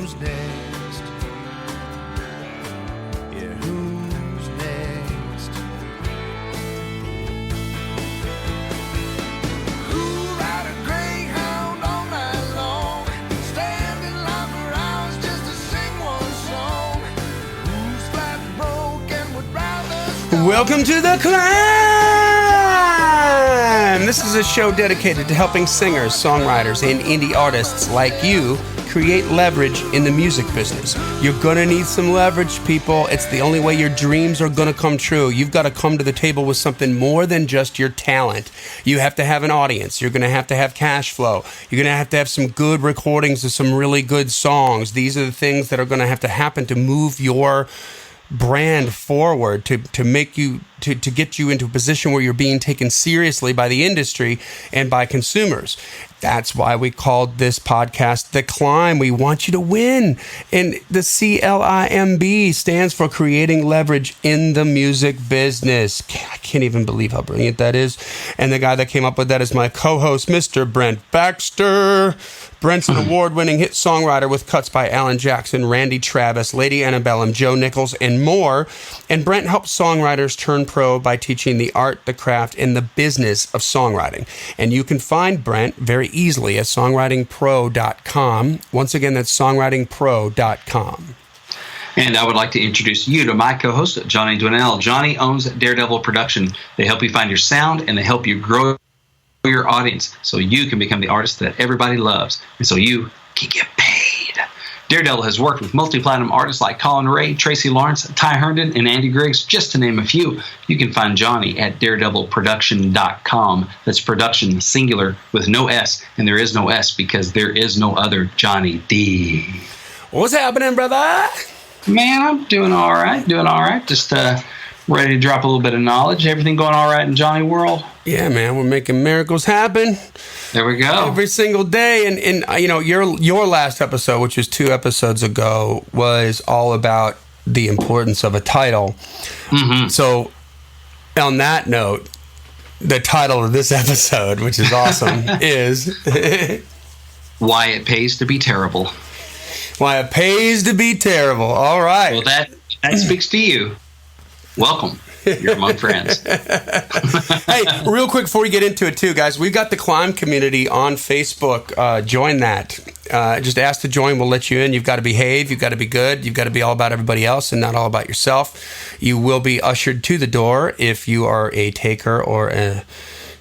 who's next? Yeah, who's next? Who'll ride a greyhound all night long, stand in line for hours just to sing one song? Who's flat and broke and would rather stop? Welcome to the C.L.I.M.B. This is a show dedicated to helping singers, songwriters, and indie artists like you create leverage in the music business. You're gonna need some leverage, people. It's the only way your dreams are gonna come true. You've got to come to the table with something more than just your talent. You have to have an audience. You're gonna have to have cash flow. You're gonna have to have some good recordings of some really good songs. These are the things that are gonna have to happen to move your brand forward, to make you to get you into a position where you're being taken seriously by the industry and by consumers. That's why we called this podcast The Climb. We want you to win. And the C.L.I.M.B. stands for Creating Leverage in the Music Business. I can't even believe how brilliant that is. And the guy that came up with that is my co-host, Mr. Brent Baxter. Brent's an award-winning hit songwriter with cuts by Alan Jackson, Randy Travis, Lady Antebellum, Joe Nichols, and more. And Brent helps songwriters turn pro by teaching the art, the craft, and the business of songwriting. And you can find Brent very easily at songwritingpro.com. Once again, that's songwritingpro.com. And I would like to introduce you to my co-host, Johnny Dwinell. Johnny owns Daredevil Production. They help you find your sound, and they help you grow your audience so you can become the artist that everybody loves, and so you can get paid. Daredevil has worked with multi-platinum artists like Colin Ray, Tracy Lawrence, Ty Herndon, and Andy Griggs, just to name a few. You can find Johnny at daredevilproduction.com. That's production singular with no S, and there is no S because there is no other Johnny D. What's happening, brother? Man, I'm doing all right. Just ready to drop a little bit of knowledge. Everything going all right in Johnny world? Yeah, man, we're making miracles happen. There we go. Every single day. And you know, your last episode, which was 2 episodes ago, was all about the importance of a title. Mm-hmm. So on that note, the title of this episode, which is awesome, is Why It Pays to Be Terrible. Why It Pays to Be Terrible. All right. Well, that speaks to you. Welcome. You're among friends. Hey, real quick before we get into it too, guys, we've got the C.L.I.M.B community on Facebook. Join that. Just ask to join. We'll let you in. You've got to behave. You've got to be good. You've got to be all about everybody else and not all about yourself. You will be ushered to the door if you are a taker or a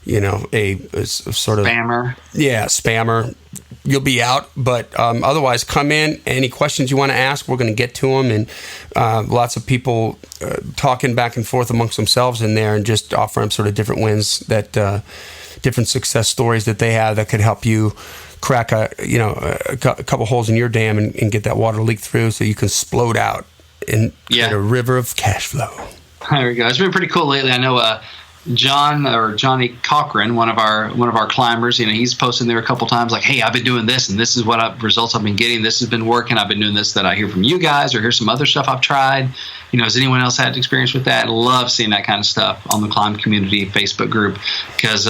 sort of spammer. Yeah, spammer. You'll be out, but otherwise, come in. Any questions you want to ask, we're going to get to them. And lots of people talking back and forth amongst themselves in there and just offering sort of different wins, that different success stories that they have that could help you crack a couple holes in your dam and get that water leak through so you can explode out and get a river of cash flow. There we go. It's been pretty cool lately. I know Johnny Cochran, one of our climbers, he's posted there a couple times like, hey, I've been doing this and this is what results I've been getting. This has been working. I've been doing this that I hear from you guys, or here's some other stuff I've tried. Has anyone else had experience with that? Love seeing that kind of stuff on the C.L.I.M.B community Facebook group, because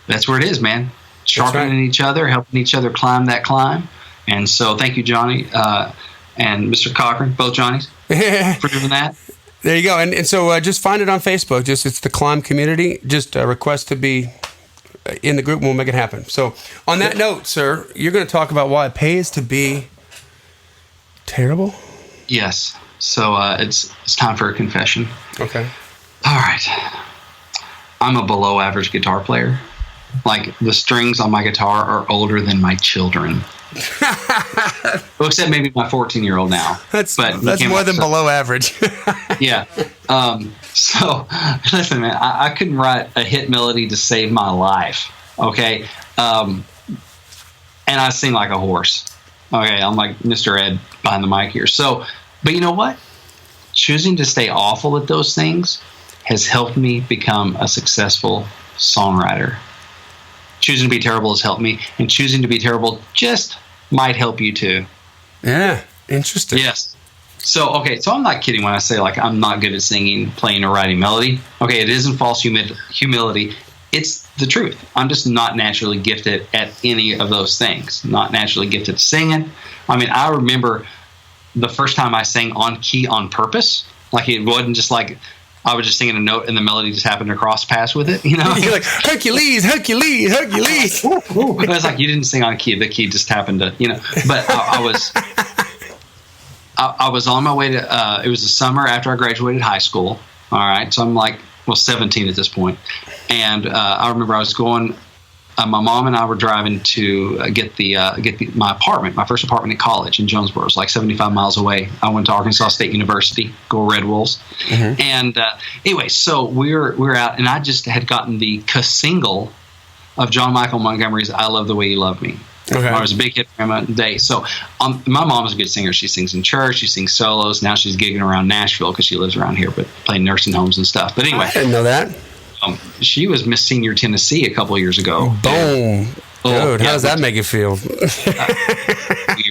that's where it is, man. Sharpening each other, helping each other climb that climb. And so thank you, Johnny, and Mr. Cochran, both Johnnies, for doing that. There you go. And so just find it on Facebook. It's the C.L.I.M.B community. Just request to be in the group and we'll make it happen. So on that note, sir, you're going to talk about why it pays to be terrible? Yes. So it's time for a confession. Okay. All right. I'm a below average guitar player. Like, the strings on my guitar are older than my children. Well, except maybe my 14-year-old now. That's more than below average. Yeah. So, listen, man, I couldn't write a hit melody to save my life. Okay. And I sing like a horse. Okay. I'm like Mr. Ed behind the mic here. So, but you know what? Choosing to stay awful at those things has helped me become a successful songwriter. Choosing to be terrible has helped me, and choosing to be terrible just might help you too. Yeah, interesting. Yes. So I'm not kidding when I say, like, I'm not good at singing, playing, or writing melody. Okay, it isn't false humility. It's the truth. I'm just not naturally gifted at any of those things. Not naturally gifted at singing. I mean, I remember the first time I sang on key on purpose. Like, it wasn't just like I was just singing a note and the melody just happened to cross paths with it, you know? You're like, Hercules, Hercules, Hercules. I was like, you didn't sing on key. The key just happened to, you know. But I was on my way to, it was the summer after I graduated high school. All right. So I'm like, 17 at this point. And I remember I was going, my mom and I were driving to get my apartment, my first apartment at college in Jonesboro. It was like 75 miles away. I went to Arkansas State University, go Red Wolves. Mm-hmm. And anyway, so we were out, and I just had gotten the single of John Michael Montgomery's "I Love the Way You Love Me." Okay. I was a big hit for my day. So my mom is a good singer. She sings in church. She sings solos. Now she's gigging around Nashville because she lives around here, but playing nursing homes and stuff. But anyway. I didn't know that. She was Miss Senior Tennessee a couple of years ago. Boom. Dude, how does that make you feel?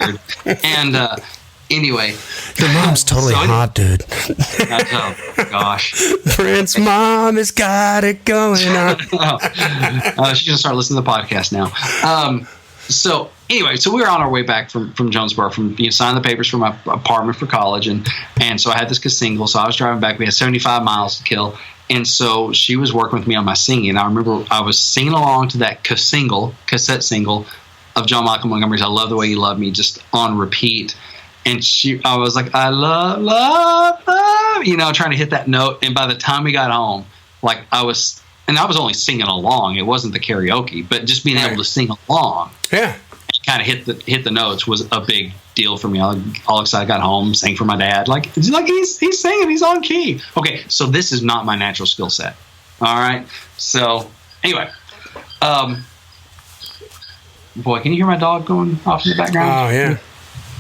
Weird. And anyway. Your mom's totally hot, dude. Oh, gosh. Brent's mom has got it going on. She's going to start listening to the podcast now. So anyway, so we were on our way back from Jonesboro, from signing the papers for my apartment for college, and so I had this single. So I was driving back. We had 75 miles to kill, and so she was working with me on my singing. I remember I was singing along to that cassette single of John Michael Montgomery's "I Love the Way You Love Me" just on repeat, and I was like, "I love, trying to hit that note." And by the time we got home, like I was only singing along. It wasn't the karaoke, but just being able to sing along. Yeah. Kind of hit the notes was a big deal for me. All excited, got home, sang for my dad. Like he's singing, he's on key. Okay, so this is not my natural skill set. All right. So anyway, boy, can you hear my dog going off in the background? Oh yeah.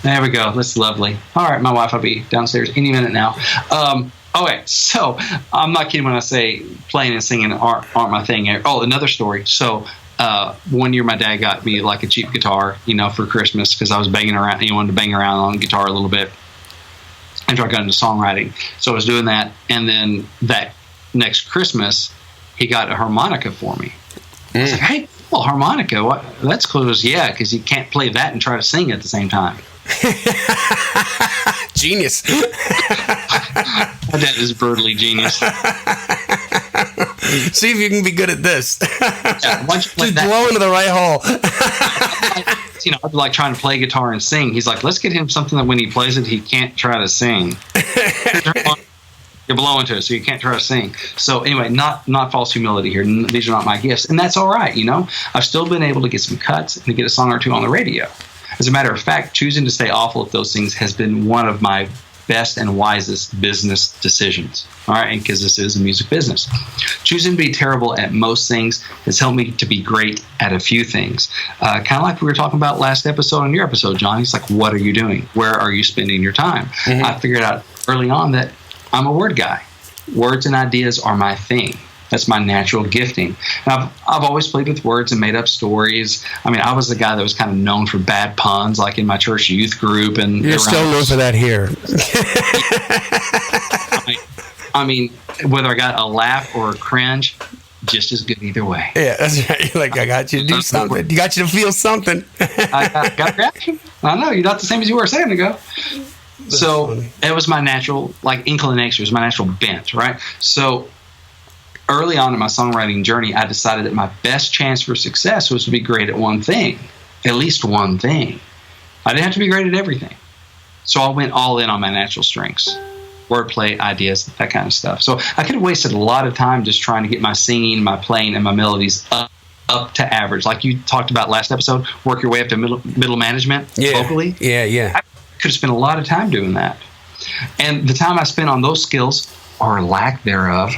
There we go. That's lovely. All right, my wife will be downstairs any minute now. Okay, so I'm not kidding when I say playing and singing aren't my thing. Oh, another story. So one year my dad got me like a cheap guitar, for Christmas because I was banging around. He wanted to bang around on the guitar a little bit after I got into songwriting. So I was doing that, and then that next Christmas he got a harmonica for me. I was like, hey, well, harmonica, what? That's cool. He goes, yeah, because you can't play that and try to sing at the same time. Genius. My dad is brutally genius. See if you can be good at this. Yeah, once you just blow into the right hole. I'd be like trying to play guitar and sing. He's like, let's get him something that when he plays it, he can't try to sing. You're blowing to it, so you can't try to sing. So anyway, not false humility here. These are not my gifts, and that's all right. I've still been able to get some cuts and to get a song or two on the radio. As a matter of fact, choosing to stay awful at those things has been one of my best and wisest business decisions. All right, because this is a music business. Choosing to be terrible at most things has helped me to be great at a few things. Kind of like we were talking about last episode on your episode, John. It's like, what are you doing? Where are you spending your time? Mm-hmm. I figured out early on that I'm a word guy. Words and ideas are my thing. That's my natural gifting. And I've always played with words and made up stories. I mean, I was the guy that was kind of known for bad puns, like in my church youth group. And you're still known for that here. I mean, whether I got a laugh or a cringe, just as good either way. Yeah, that's right. You're like, I got you to do something. You got you to feel something. I got reaction. I know, you're not the same as you were a second ago. That's so funny. It was my natural, inclination. It was my natural bent, right? So early on in my songwriting journey, I decided that my best chance for success was to be great at one thing, at least one thing. I didn't have to be great at everything. So I went all in on my natural strengths, wordplay, ideas, that kind of stuff. So I could have wasted a lot of time just trying to get my singing, my playing, and my melodies up to average. Like you talked about last episode, work your way up to middle management vocally. Yeah. I could have spent a lot of time doing that. And the time I spent on those skills, or lack thereof,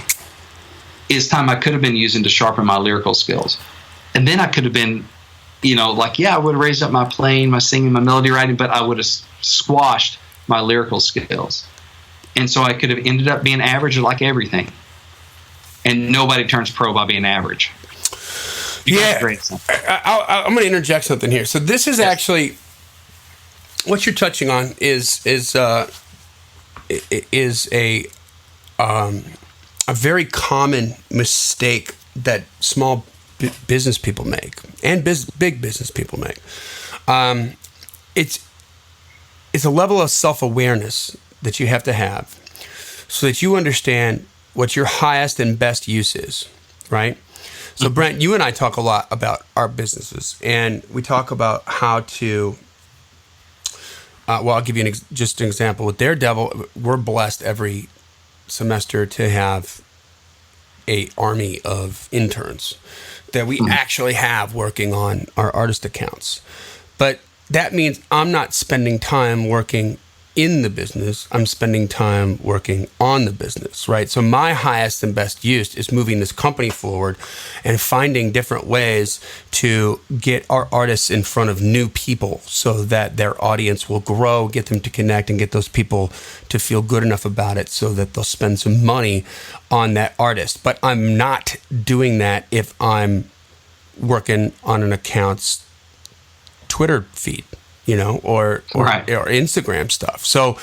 is time I could have been using to sharpen my lyrical skills. And then I could have been, I would have raised up my playing, my singing, my melody writing, but I would have squashed my lyrical skills. And so I could have ended up being average like everything. And nobody turns pro by being average. I'm going to interject something here. So this is actually, what you're touching on is a very common mistake that small business people make, and big business people make. It's a level of self-awareness that you have to have so that you understand what your highest and best use is, right? So, Brent, you and I talk a lot about our businesses, and we talk about how to, I'll give you just an example. With Daredevil, we're blessed every semester to have an army of interns that we actually have working on our artist accounts. But that means I'm not spending time working in the business. I'm spending time working on the business, right? So my highest and best use is moving this company forward and finding different ways to get our artists in front of new people so that their audience will grow, get them to connect, and get those people to feel good enough about it so that they'll spend some money on that artist. But I'm not doing that if I'm working on an account's Twitter feed, or Instagram stuff. So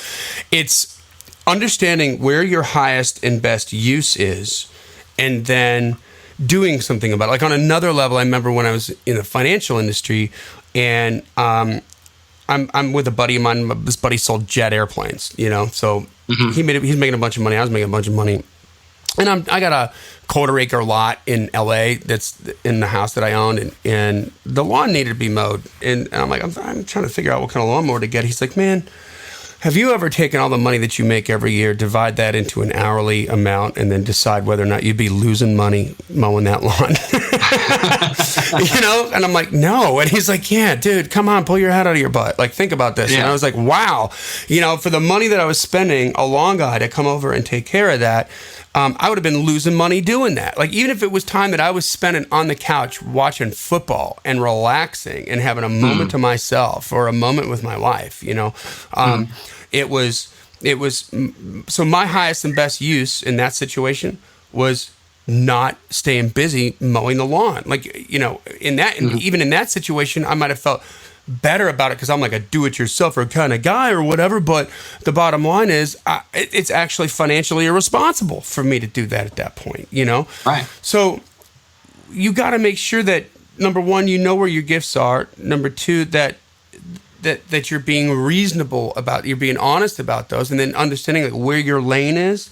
it's understanding where your highest and best use is, and then doing something about it. Like on another level, I remember when I was in the financial industry, and I'm with a buddy of mine. This buddy sold jet airplanes, So he's making a bunch of money. I was making a bunch of money, and I got a quarter-acre lot in LA that's in the house that I own, and the lawn needed to be mowed. And I'm like, I'm trying to figure out what kind of lawnmower to get. He's like, man, have you ever taken all the money that you make every year, divide that into an hourly amount, and then decide whether or not you'd be losing money mowing that lawn? And I'm like, no. And he's like, yeah, dude, come on, pull your head out of your butt. Like, think about this. Yeah. And I was like, wow. For the money that I was spending, a lawn guy to come over and take care of that, I would have been losing money doing that. Like, even if it was time that I was spending on the couch watching football and relaxing and having a moment to myself or a moment with my wife, it was so my highest and best use in that situation was not staying busy mowing the lawn. Like, even in that situation, I might have felt better about it because I'm like a do-it-yourselfer kind of guy or whatever. But the bottom line is, it's actually financially irresponsible for me to do that at that point. Right. So you got to make sure that, number one, you know where your gifts are. Number two, that you're being reasonable about, you're being honest about those, and then understanding like where your lane is,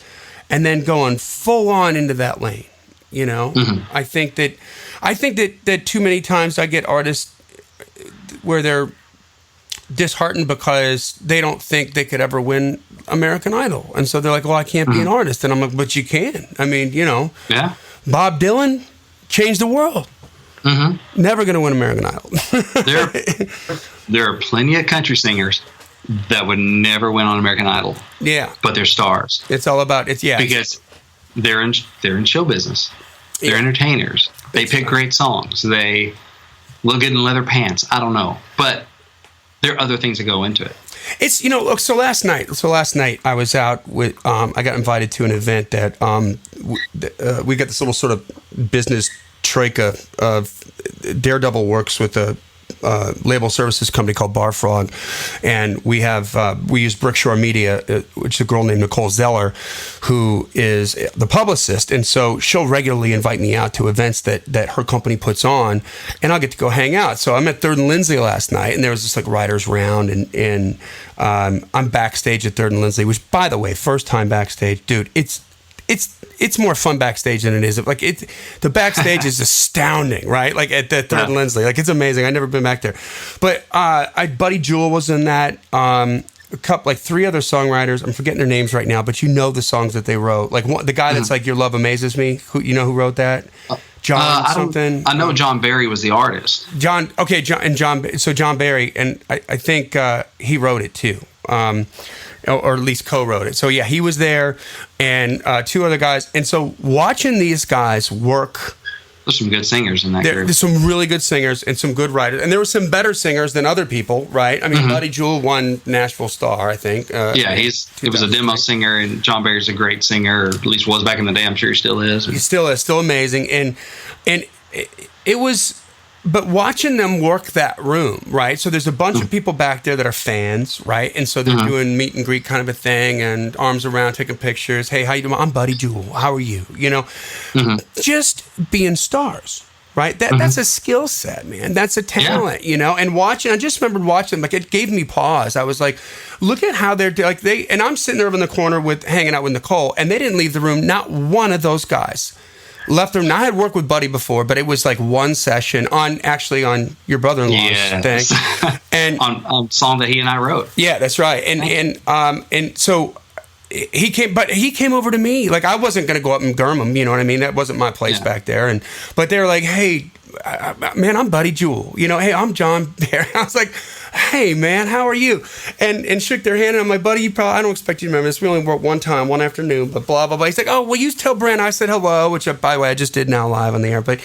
and then going full on into that lane. I think that too many times I get artists where they're disheartened because they don't think they could ever win American Idol. And so they're like, well, I can't be an artist. And I'm like, but you can. I mean, Yeah. Bob Dylan changed the world. Never going to win American Idol. There are plenty of country singers that would never win on American Idol. Yeah. But they're stars. It's all about, because they're in show business. They're entertainers. They pick great songs. They look good in leather pants. I don't know, but there are other things that go into it. It's so last night I was out with I got invited to an event that we got this little sort of business troika of Daredevil works with a label services company called Bar Frog, and we use Brickshore Media, which is a girl named Nicole Zeller, who is the publicist, and so she'll regularly invite me out to events that her company puts on, and I'll get to go hang out. So I'm at Third and Lindsley last night, and there was this like writers round, and I'm backstage at Third and Lindsley, which, by the way, first time backstage, dude, it's more fun backstage than it is. Like the backstage is astounding, right? Like at the Third and Lindsley, like it's amazing. I've never been back there, but Buddy Jewell was in that. A couple, like three other songwriters. I'm forgetting their names right now, but the songs that they wrote. Like the guy that's like Your Love Amazes Me. Who wrote that? John something. I know John Barry was the artist. John Barry, and I think he wrote it too. Or at least co-wrote it. So yeah, he was there, and two other guys. And so watching these guys work, there's some good singers in that group. There's some really good singers and some good writers, and there were some better singers than other people, right? I mean, Buddy Jewell won Nashville Star, I think. He was a demo singer, and John Barry's a great singer, or at least was back in the day. I'm sure he still is. He still is, still amazing, and it was. But watching them work that room, right? So there's a bunch of people back there that are fans, right? And so they're doing meet and greet kind of a thing, and arms around, taking pictures. Hey, how you doing? I'm Buddy Jewell. How are you? Just being stars, right? That's a skill set, man. That's a talent, you know. And watching, I just remembered watching, like, it gave me pause. I was like, look at how they're like and I'm sitting there over in the corner hanging out with Nicole, and they didn't leave the room. Not one of those guys left the room. Now, I had worked with Buddy before, but it was like one session on your brother-in-law's thing, and on song that he and I wrote. Yeah, that's right. And so he came over to me. Like, I wasn't going to go up and gurm him, you know what I mean? That wasn't my place back there. But they were like, hey, man, I'm Buddy Jewell. You know, hey, I'm John Bear. I was like, hey, man, how are you? And shook their hand. And I'm like, buddy, I don't expect you to remember this. We only worked one time, one afternoon, but blah, blah, blah. He's like, oh, well, you tell Brent I said hello, which, by the way, I just did now live on the air. But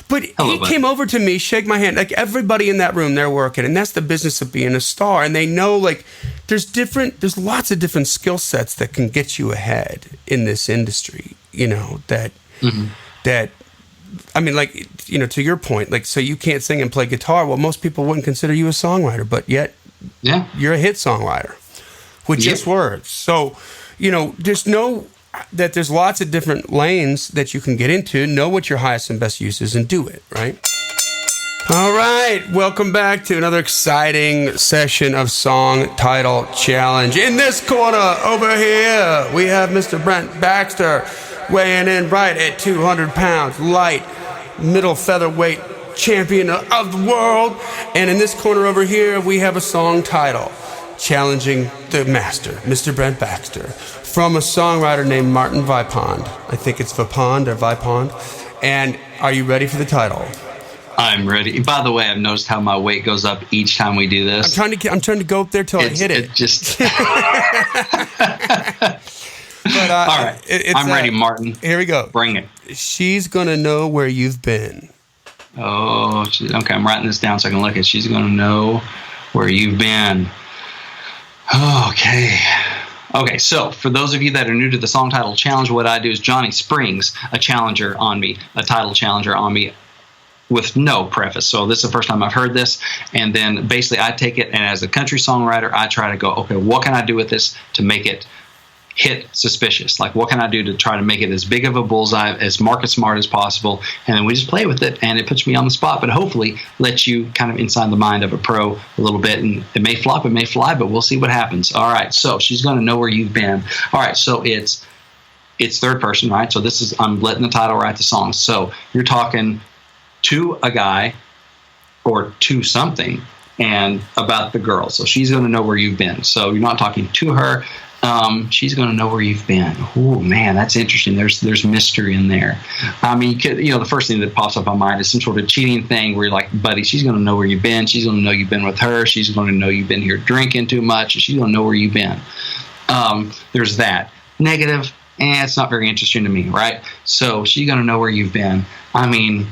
hello, he came over to me, shake my hand. Like, everybody in that room, they're working. And that's the business of being a star. And they know, like, there's lots of different skill sets that can get you ahead in this industry, you know, that I mean, like, you know, to your point, like, so you can't sing and play guitar. Well, most people wouldn't consider you a songwriter, but yet you're a hit songwriter with just words. So, you know, there's lots of different lanes that you can get into, know what your highest and best use is, and do it, right? All right, welcome back to another exciting session of Song Title Challenge. In this corner over here, we have Mr. Brent Baxter, weighing in right at 200 pounds, light, middle featherweight champion of the world. And in this corner over here, we have a song title challenging the master, Mr. Brent Baxter, from a songwriter named Martin Vipond. I think it's Vipond or Vipond. And are you ready for the title? I'm ready. By the way, I've noticed how my weight goes up each time we do this. I'm trying to go up there till I hit it. It just... But, all right, I'm ready, Martin. Here we go. Bring it. She's gonna know where you've been. Oh, okay. I'm writing this down so I can look at it. She's gonna know where you've been. Okay. So for those of you that are new to the Song Title Challenge, what I do is Johnny springs a challenger on me, a title challenger on me, with no preface. So this is the first time I've heard this. And then basically I take it, and as a country songwriter, I try to go, okay, what can I do with this to make it hit suspicious? Like, what can I do to try to make it as big of a bullseye, as market smart as possible? And then we just play with it, and it puts me on the spot, but hopefully lets you kind of inside the mind of a pro a little bit. And it may flop, it may fly, but we'll see what happens. All right, so she's going to know where you've been. All right, so it's third person, right? So I'm letting the title write the song. So you're talking to a guy or to something and about the girl. So she's going to know where you've been. So you're not talking to her. She's going to know where you've been. Oh man, that's interesting. There's mystery in there. I mean, the first thing that pops up on my mind is some sort of cheating thing where you're like, buddy, she's going to know where you've been. She's going to know you've been with her. She's going to know you've been here drinking too much. She's going to know where you've been. There's that. Negative, it's not very interesting to me, right? So she's going to know where you've been. I mean,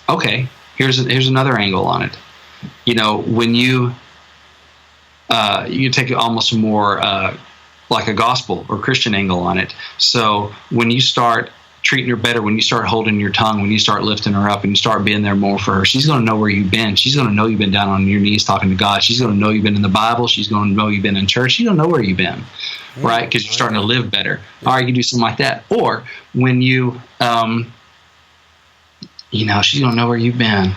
okay, here's another angle on it. You know, when you take almost more like a gospel or Christian angle on it. So when you start treating her better, when you start holding your tongue, when you start lifting her up and you start being there more for her, she's going to know where you've been. She's going to know you've been down on your knees talking to God. She's going to know you've been in the Bible. She's going to know you've been in church. She's going to know where you've been, right? Because you're starting to live better. All right, you do something like that. Or when you, she's going to know where you've been.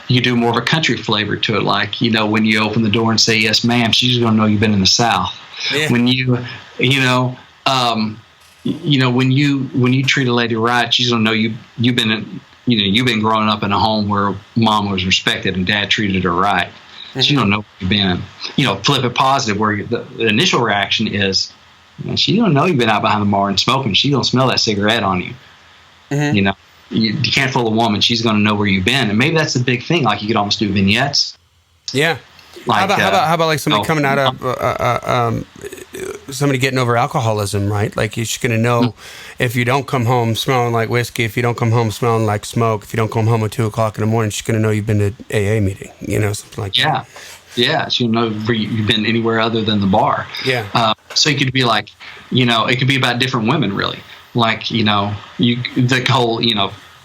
You do more of a country flavor to it, like, when you open the door and say, yes, ma'am, she's going to know you've been in the South. Yeah. When when you treat a lady right, she's going to know you've been growing up in a home where mom was respected and dad treated her right. Mm-hmm. She's going to know where you've been. Flip it positive, where the initial reaction is, she's going to know you've been out behind the bar and smoking. She's going to smell that cigarette on you. Mm-hmm. You can't fool a woman. She's going to know where you've been. And maybe that's a big thing. Like, you could almost do vignettes. Yeah. Like, how about like somebody coming out of somebody getting over alcoholism, right? Like, she's going to know if you don't come home smelling like whiskey, if you don't come home smelling like smoke, if you don't come home at 2 o'clock in the morning, she's going to know you've been to AA meeting, something like that. Yeah. She'll know you've been anywhere other than the bar. Yeah. So you could be like, it could be about different women, really. Like, the whole,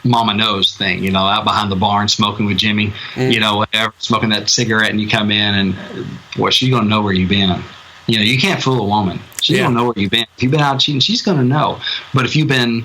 mama knows thing, out behind the barn smoking with Jimmy, whatever, smoking that cigarette, and you come in and, boy, she's going to know where you've been. You can't fool a woman. She's going to know where you've been. If you've been out cheating, she's going to know. But if you've been,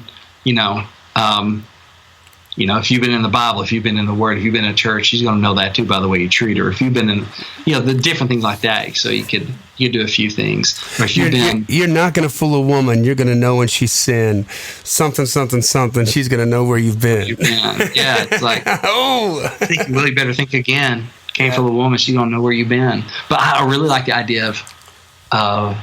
if you've been in the Bible, if you've been in the Word, if you've been in church, she's going to know that too by the way you treat her. If you've been in, the different things like that. So you could do a few things. Or if you're not going to fool a woman. You're going to know when she's sinned. Something. She's going to know where you've been. Yeah, it's like, I think you really better think again. Can't fool a woman. She's going to know where you've been. But I really like the idea of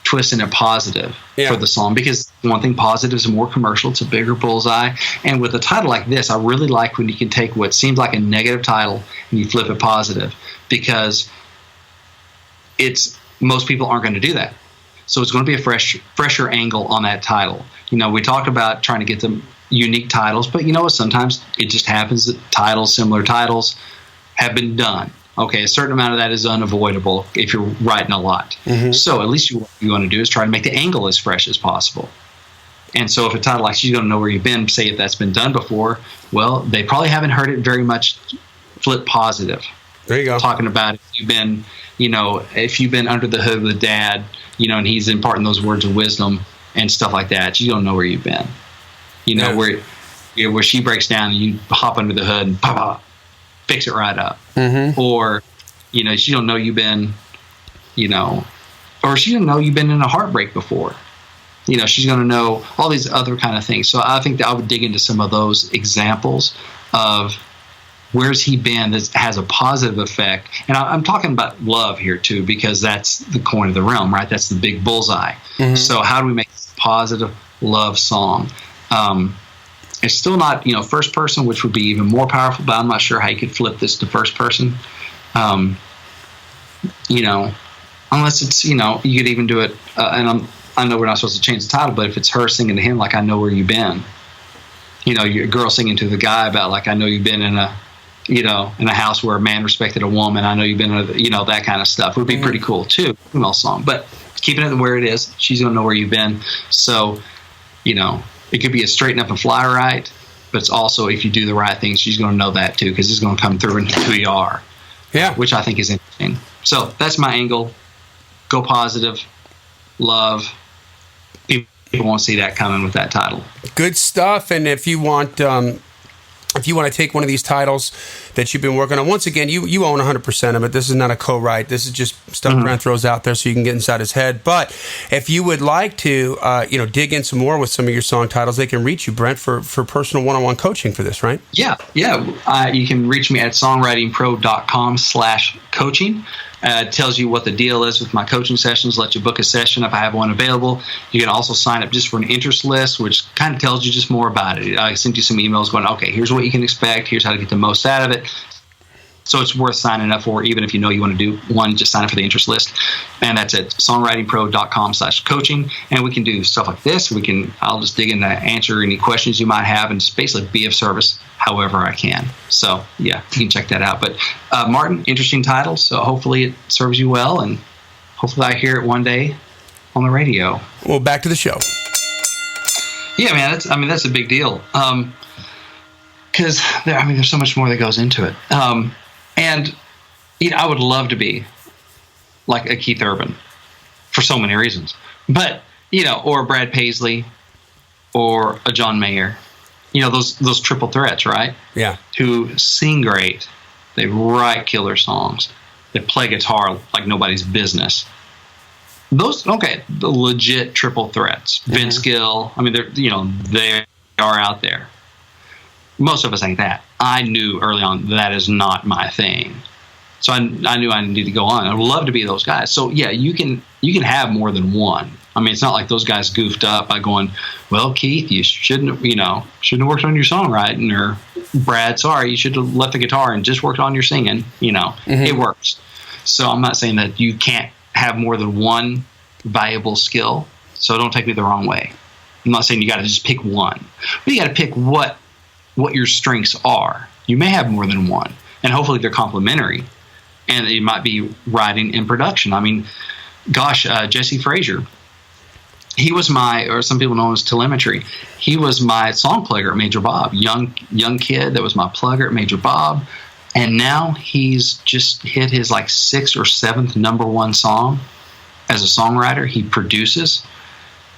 twisting it positive for the song, because one thing, positive is more commercial. It's a bigger bullseye. And with a title like this, I really like when you can take what seems like a negative title and you flip it positive, because most people aren't going to do that. So it's going to be a fresher angle on that title. We talked about trying to get them unique titles, but sometimes it just happens that similar titles have been done. Okay, a certain amount of that is unavoidable if you're writing a lot. Mm-hmm. So at least what you want to do is try to make the angle as fresh as possible. And so if a title like She's Gonna Know Where You've Been, say if that's been done before, well, they probably haven't heard it very much flip positive. There you go. Talking about if you've been under the hood with Dad, and he's imparting those words of wisdom and stuff like that, she's gonna know where you've been. Where she breaks down and you hop under the hood and pop, fix it right up. Mm-hmm. Or, she don't know you've been, or she don't know you've been in a heartbreak before. She's going to know all these other kind of things. So I think that I would dig into some of those examples of where's he been that has a positive effect. And I'm talking about love here too, because that's the coin of the realm, right? That's the big bullseye. Mm-hmm. So how do we make a positive love song? It's still not, first person, which would be even more powerful, but I'm not sure how you could flip this to first person. Unless it's, you could even do it, and I know we're not supposed to change the title, but if it's her singing to him, like, I know where you've been. Your girl singing to the guy about, like, I know you've been in a house where a man respected a woman. I know you've been, that kind of stuff would be pretty cool too, female song. But keeping it where it is, she's going to know where you've been. So, it could be a straighten up and fly right, but it's also, if you do the right things, she's going to know that too, because it's going to come through into who you are. Yeah. Which I think is interesting. So that's my angle. Go positive. Love. People won't see that coming with that title. Good stuff. And if you want to take one of these titles that you've been working on, once again, you own 100% of it. This is not a co-write. This is just stuff Brent throws out there so you can get inside his head. But if you would like to, dig in some more with some of your song titles, they can reach you, Brent, for personal one-on-one coaching for this, right? Yeah. You can reach me at songwritingpro.com/coaching. It tells you what the deal is with my coaching sessions, let you book a session if I have one available. You can also sign up just for an interest list, which kind of tells you just more about it. I sent you some emails going, okay, here's what you can expect. Here's how to get the most out of it. So it's worth signing up for, even if you know you want to do one, just sign up for the interest list. And that's at songwritingpro.com/coaching. And we can do stuff like this. I'll just dig in to answer any questions you might have and just basically be of service however I can. So yeah, you can check that out. But Martin, interesting title. So hopefully it serves you well, and hopefully I hear it one day on the radio. Well, back to the show. Yeah, man, that's a big deal. Because there's so much more that goes into it. And I would love to be like a Keith Urban for so many reasons. But, or a Brad Paisley or a John Mayer, those triple threats, right? Yeah. Who sing great. They write killer songs. They play guitar like nobody's business. Those, the legit triple threats. Mm-hmm. Vince Gill, they are out there. Most of us ain't that. I knew early on that is not my thing. So I knew I needed to go on. I would love to be those guys. So yeah, you can have more than one. It's not like those guys goofed up by going, well, Keith, you shouldn't have worked on your songwriting, or Brad, sorry, you should have left the guitar and just worked on your singing. It works. So I'm not saying that you can't have more than one valuable skill. So don't take me the wrong way. I'm not saying you got to just pick one, but you got to pick what your strengths are. You may have more than one, and hopefully they're complementary, and it might be writing and production. Jesse Frazier, he was or some people know him as Telemetry. He was my song plugger at Major Bob, young kid that was my plugger at Major Bob, and now he's just hit his 6th or 7th #1 song as a songwriter. He produces,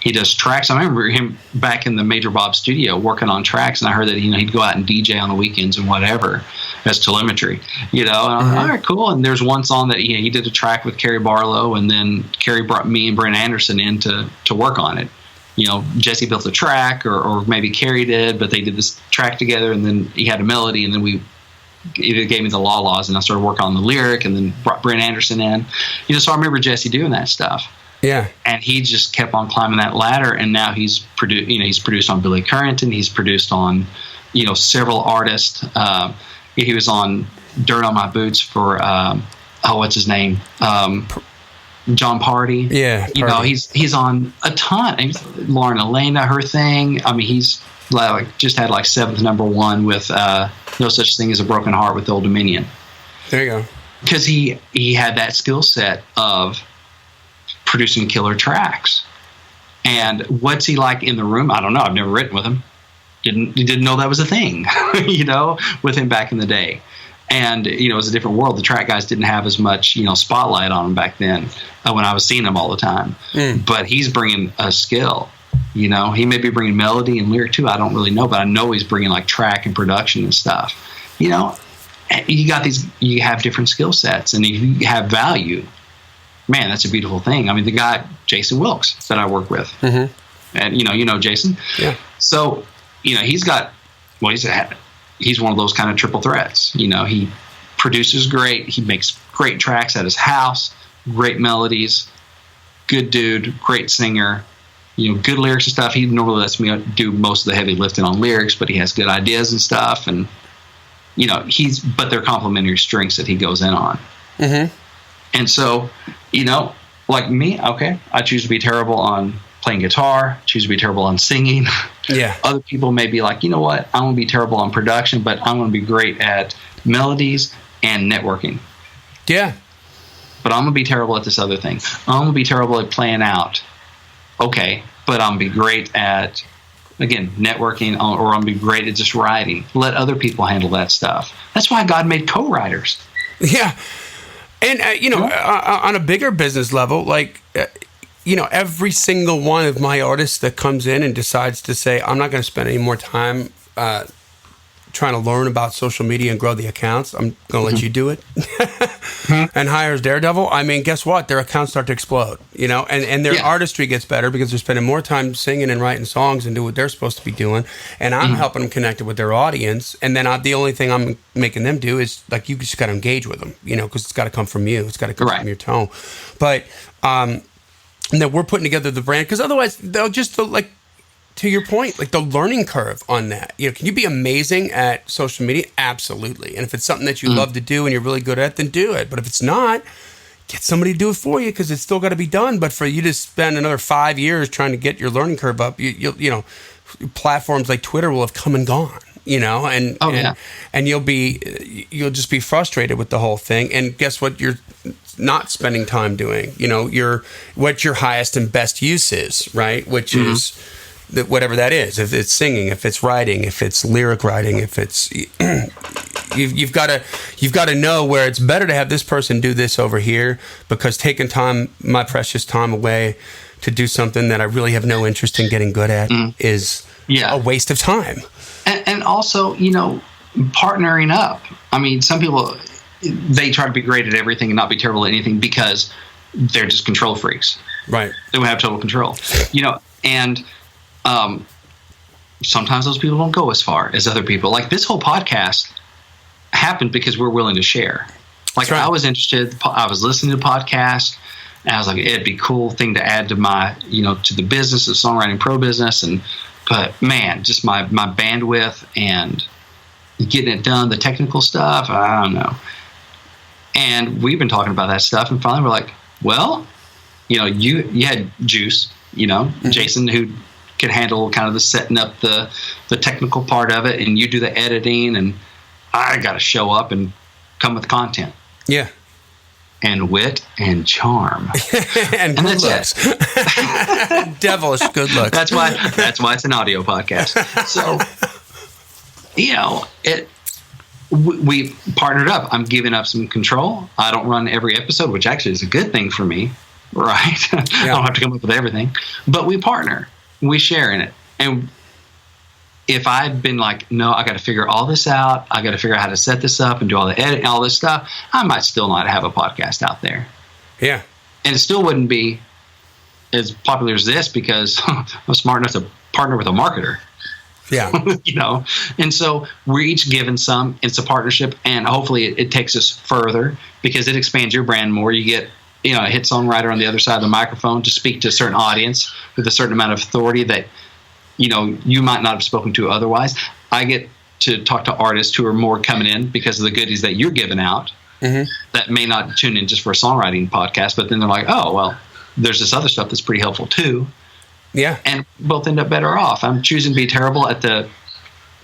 he does tracks. I remember him back in the Major Bob studio working on tracks, and I heard that he'd go out and DJ on the weekends and whatever as telemetry, and I'm like, all right, cool. And there's one song that he did a track with Kerry Barlow, and then Kerry brought me and Brent Anderson in to work on it. Jesse built a track, or maybe Kerry did, but they did this track together, and then he had a melody, and then he gave me the laws, and I started working on the lyric, and then brought Brent Anderson in. So I remember Jesse doing that stuff. Yeah, and he just kept on climbing that ladder, and now he's produced. He's produced on Billy Currington. He's produced on, several artists. He was on "Dirt on My Boots" for what's his name? John Party. Yeah, Party. He's on a ton. Lauren Elena, her thing. I mean, he's just had 7th #1 with "No Such Thing as a Broken Heart" with Old Dominion. There you go. Because he had that skill set of producing killer tracks. And what's he like in the room? I don't know. I've never written with him. Didn't know that was a thing, with him back in the day. And, it was a different world. The track guys didn't have as much, spotlight on them back then when I was seeing them all the time. But he's bringing a skill, he may be bringing melody and lyric too. I don't really know, but I know he's bringing track and production and stuff. You have different skill sets, and if you have value, man, that's a beautiful thing. I mean, the guy, Jason Wilkes, that I work with, and Jason. Yeah. So, he's got, he's one of those kind of triple threats. He produces great. He makes great tracks at his house, great melodies, good dude, great singer, good lyrics and stuff. He normally lets me do most of the heavy lifting on lyrics, but he has good ideas and stuff. And, but they're complementary strengths that he goes in on. Mm-hmm. And so, like me, okay, I choose to be terrible on playing guitar, choose to be terrible on singing. Yeah. Other people may be like, you know what, I'm going to be terrible on production, but I'm going to be great at melodies and networking. Yeah. But I'm going to be terrible at this other thing. I'm going to be terrible at playing out. Okay, but I'm going to be great at, again, networking, or I'm going to be great at just writing. Let other people handle that stuff. That's why God made co-writers. Yeah. And, on a bigger business level, every single one of my artists that comes in and decides to say, I'm not going to spend any more time trying to learn about social media and grow the accounts. I'm going to let you do it. And hires Daredevil. I mean, guess what? Their accounts start to explode, and their artistry gets better because they're spending more time singing and writing songs and do what they're supposed to be doing. And I'm helping them connect it with their audience. And then the only thing I'm making them do is you just got to engage with them, because it's got to come from you. It's got to come from your tone. But, and then we're putting together the brand, because otherwise they'll just to your point, the learning curve on that. Can you be amazing at social media? Absolutely. And if it's something that you love to do and you're really good at, then do it. But if it's not, get somebody to do it for you, because it's still got to be done. But for you to spend another 5 years trying to get your learning curve up, platforms like Twitter will have come and gone. And you'll just be frustrated with the whole thing. And guess what? You're not spending time doing. What your highest and best use is, right? Which is whatever that is. If it's singing, if it's writing, if it's lyric writing, if it's you've got to know where it's better to have this person do this over here, because taking my precious time away to do something that I really have no interest in getting good at is a waste of time. And also, partnering up. I mean, some people, they try to be great at everything and not be terrible at anything because they're just control freaks. Right. They don't have total control. And sometimes those people don't go as far as other people. Like this whole podcast happened because we're willing to share. Right. I was interested. I was listening to podcasts, and I was like, it'd be a cool thing to add to my, to the business, the songwriting pro business. But man, just my bandwidth and getting it done, the technical stuff, I don't know. And we've been talking about that stuff, and finally we're like, well, you had Juice, Jason, who could handle kind of the setting up the technical part of it, and you do the editing, and I got to show up and come with content. Yeah. And wit and charm. and good looks. Devilish good looks. That's why it's an audio podcast. So, we partnered up. I'm giving up some control. I don't run every episode, which actually is a good thing for me. right? I don't have to come up with everything, but we partner, we share in it. And if I've been like, no, I got to figure all this out, I got to figure out how to set this up and do all the editing, all this stuff, I might still not have a podcast out there. Yeah. And it still wouldn't be as popular as this because I'm smart enough to partner with a marketer. Yeah. You know, and so we're each given some. It's a partnership, and hopefully it takes us further because it expands your brand more. You get, you know, a hit songwriter on the other side of the microphone to speak to a certain audience with a certain amount of authority that, you know, you might not have spoken to otherwise. I get to talk to artists who are more coming in because of the goodies that you're giving out that may not tune in just for a songwriting podcast, but then they're like, oh, well, there's this other stuff that's pretty helpful too. Yeah. And both end up better off. I'm choosing to be terrible at the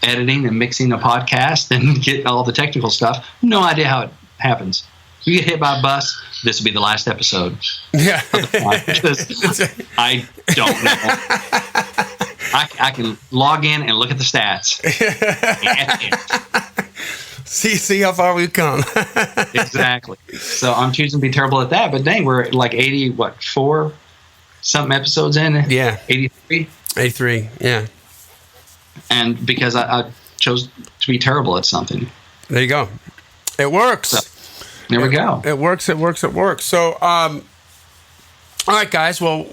editing and mixing a podcast and get all the technical stuff. No idea how it happens. You get hit by a bus, this will be the last episode. Yeah. I don't know. I can log in and look at the stats. See how far we've come. Exactly. So I'm choosing to be terrible at that. But dang, we're at like 4 something episodes in. Yeah. 83. 83. Yeah. And because I chose to be terrible at something. There you go. It works. So, there we go. It works. So, all right, guys. Well,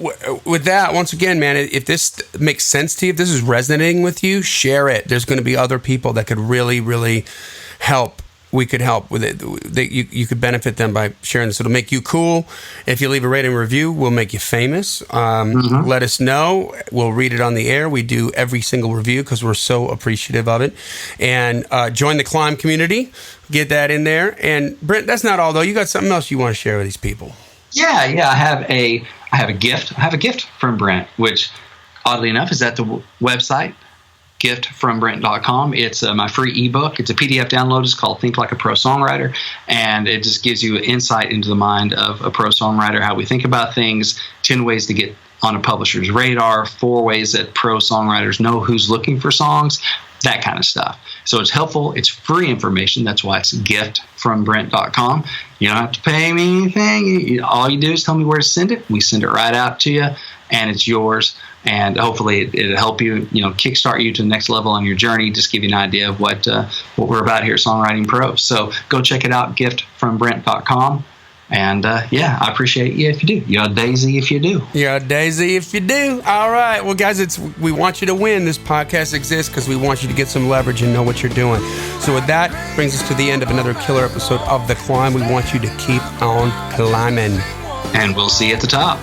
with that, once again, man, if this makes sense to you, if this is resonating with you, share it. There's going to be other people that could really, really help. We could help with it. You could benefit them by sharing this. It'll make you cool. If you leave a rating review, we'll make you famous. Let us know. We'll read it on the air. We do every single review because we're so appreciative of it. And join the C.L.I.M.B community. Get that in there. And Brent, that's not all though. You got something else you want to share with these people? Yeah. I have a gift. I have a gift from Brent, which oddly enough is at the website, giftfrombrent.com. It's my free ebook. It's a PDF download. It's called Think Like a Pro Songwriter. And it just gives you insight into the mind of a pro songwriter, how we think about things, 10 ways to get on a publisher's radar, 4 ways that pro songwriters know who's looking for songs, that kind of stuff. So it's helpful. It's free information. That's why it's giftfrombrent.com. You don't have to pay me anything. All you do is tell me where to send it. We send it right out to you, and it's yours. And hopefully it'll help you, kickstart you to the next level on your journey. Just give you an idea of what we're about here at Songwriting Pros. So go check it out, giftfrombrent.com. And I appreciate you if you do. You're a daisy if you do. You're a daisy if you do. All right. Well, guys, we want you to win. This podcast exists because we want you to get some leverage and know what you're doing. So with that, brings us to the end of another killer episode of The Climb. We want you to keep on climbing. And we'll see you at the top.